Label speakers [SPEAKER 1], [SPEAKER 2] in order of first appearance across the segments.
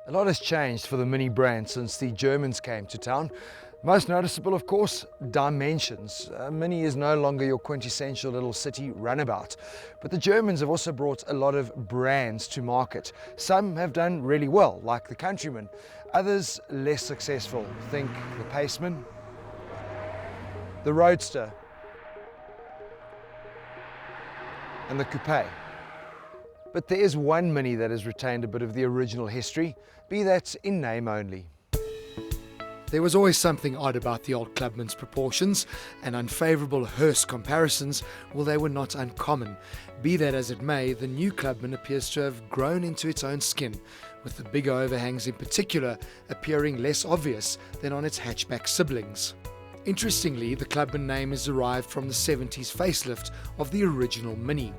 [SPEAKER 1] A lot has changed for the Mini brand since the Germans came to town. Most noticeable, of course, dimensions. Mini is no longer your quintessential little city runabout. But the Germans have also brought a lot of brands to market. Some have done really well, like the Countryman. Others less successful. Think the Paceman, the Roadster, and the Coupe. But there is one Mini that has retained a bit of the original history, be that in name only. There was always something odd about the old Clubman's proportions, and unfavourable hearse comparisons, well, they were not uncommon. Be that as it may, the new Clubman appears to have grown into its own skin, with the bigger overhangs in particular appearing less obvious than on its hatchback siblings. Interestingly, the Clubman name is derived from the 70s facelift of the original Mini.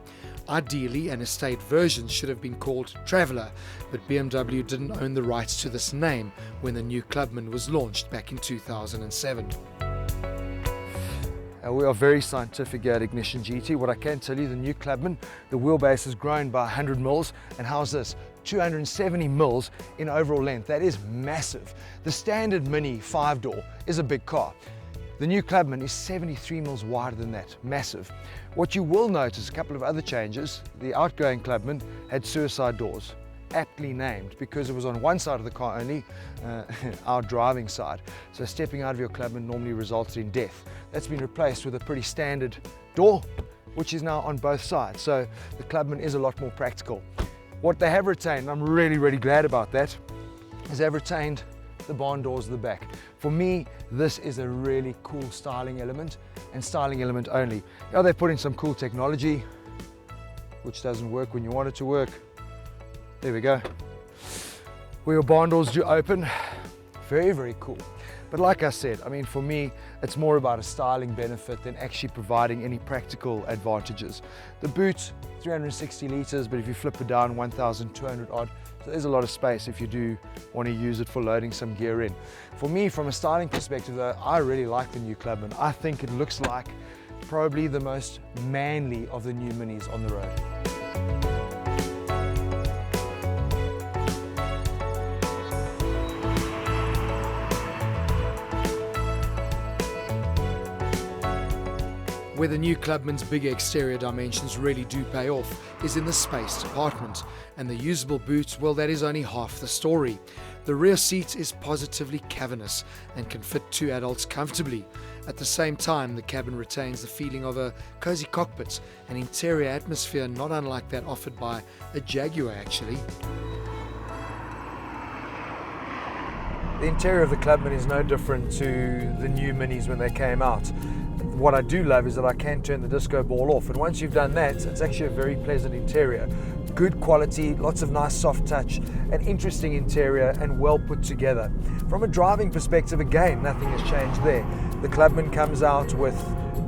[SPEAKER 1] Ideally, an estate version should have been called Traveller, but BMW didn't own the rights to this name when the new Clubman was launched back in 2007. We are very scientific here at Ignition GT. What I can tell you, the new Clubman, the wheelbase has grown by 100 mils, and how's this? 270 mils in overall length. That is massive. The standard Mini 5-door is a big car. The new Clubman is 73 mils wider than that, massive. What you will notice, a couple of other changes. The outgoing Clubman had suicide doors, aptly named because it was on one side of the car only, our driving side. So stepping out of your Clubman normally resulted in death. That's been replaced with a pretty standard door, which is now on both sides. So the Clubman is a lot more practical. What they have retained, I'm really glad about that, is they've retained the barn doors at the back. For me, this is a really cool styling element, and styling element only. Now they've put in some cool technology, which doesn't work when you want it to work. There we go. Where your barn doors do open, very cool. But like I said, I mean, for me, it's more about a styling benefit than actually providing any practical advantages. The boot, 360 litres, but if you flip it down, 1,200 odd. So there's a lot of space if you do want to use it for loading some gear in. For me, from a styling perspective though, I really like the new Clubman. I think it looks like probably the most manly of the new Minis on the road. Where the new Clubman's bigger exterior dimensions really do pay off is in the space department, and the usable boot, well, that is only half the story. The rear seat is positively cavernous and can fit two adults comfortably. At the same time, the cabin retains the feeling of a cozy cockpit, an interior atmosphere not unlike that offered by a Jaguar actually. The interior of the Clubman is no different to the new Minis when they came out. What I do love is that I can turn the disco ball off, and once you've done that, it's actually a very pleasant interior. Good quality, lots of nice soft touch, an interesting interior and well put together. From a driving perspective, again, nothing has changed there. The Clubman comes out with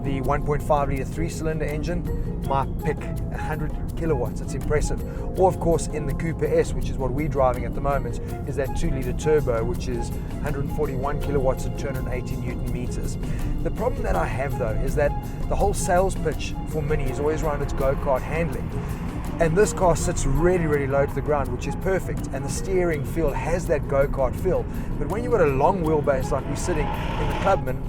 [SPEAKER 1] the 1.5 litre 3-cylinder engine, my pick, 100 kilowatts, it's impressive. Or of course in the Coupe S, which is what we're driving at the moment, is that 2-litre turbo, which is 141 kilowatts and 280 newton meters. The problem that I have though is that the whole sales pitch for Mini is always around its go-kart handling. And this car sits really low to the ground, which is perfect, and the steering feel has that go-kart feel. But when you've got a long wheelbase like we're sitting in the Clubman,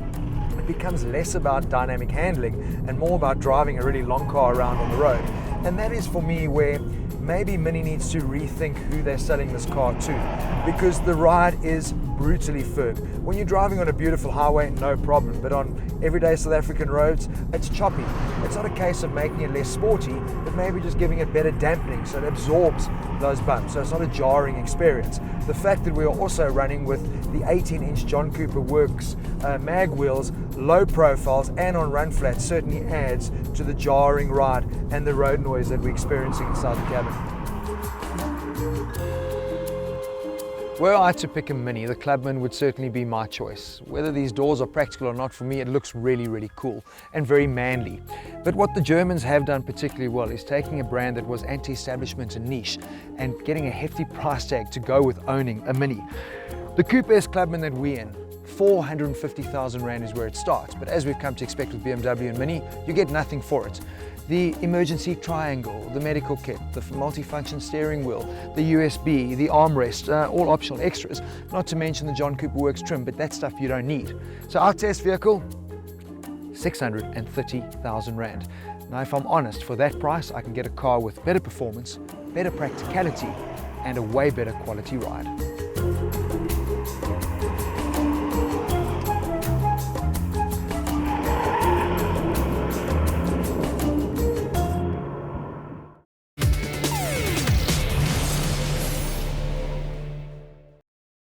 [SPEAKER 1] it becomes less about dynamic handling and more about driving a really long car around on the road. And that is for me where maybe Mini needs to rethink who they're selling this car to, because the ride is brutally firm. When you're driving on a beautiful highway, no problem, but on everyday South African roads, it's choppy. It's not a case of making it less sporty, but maybe just giving it better dampening so it absorbs those bumps, so it's not a jarring experience. The fact that we are also running with the 18-inch John Cooper Works mag wheels, low profiles and on run flats certainly adds to the jarring ride and the road noise that we're experiencing inside the cabin. Were I to pick a Mini, the Clubman would certainly be my choice. Whether these doors are practical or not, for me it looks really cool and very manly. But what the Germans have done particularly well is taking a brand that was anti-establishment and niche and getting a hefty price tag to go with owning a Mini. The Coupe S Clubman that we're in, 450,000 Rand is where it starts, but as we've come to expect with BMW and Mini, you get nothing for it. the emergency triangle, the medical kit, the multifunction steering wheel, the USB, the armrest, all optional extras, not to mention the John Cooper Works trim, but that stuff you don't need. So our test vehicle, 630,000 Rand. Now if I'm honest, for that price I can get a car with better performance, better practicality, and a way better quality ride.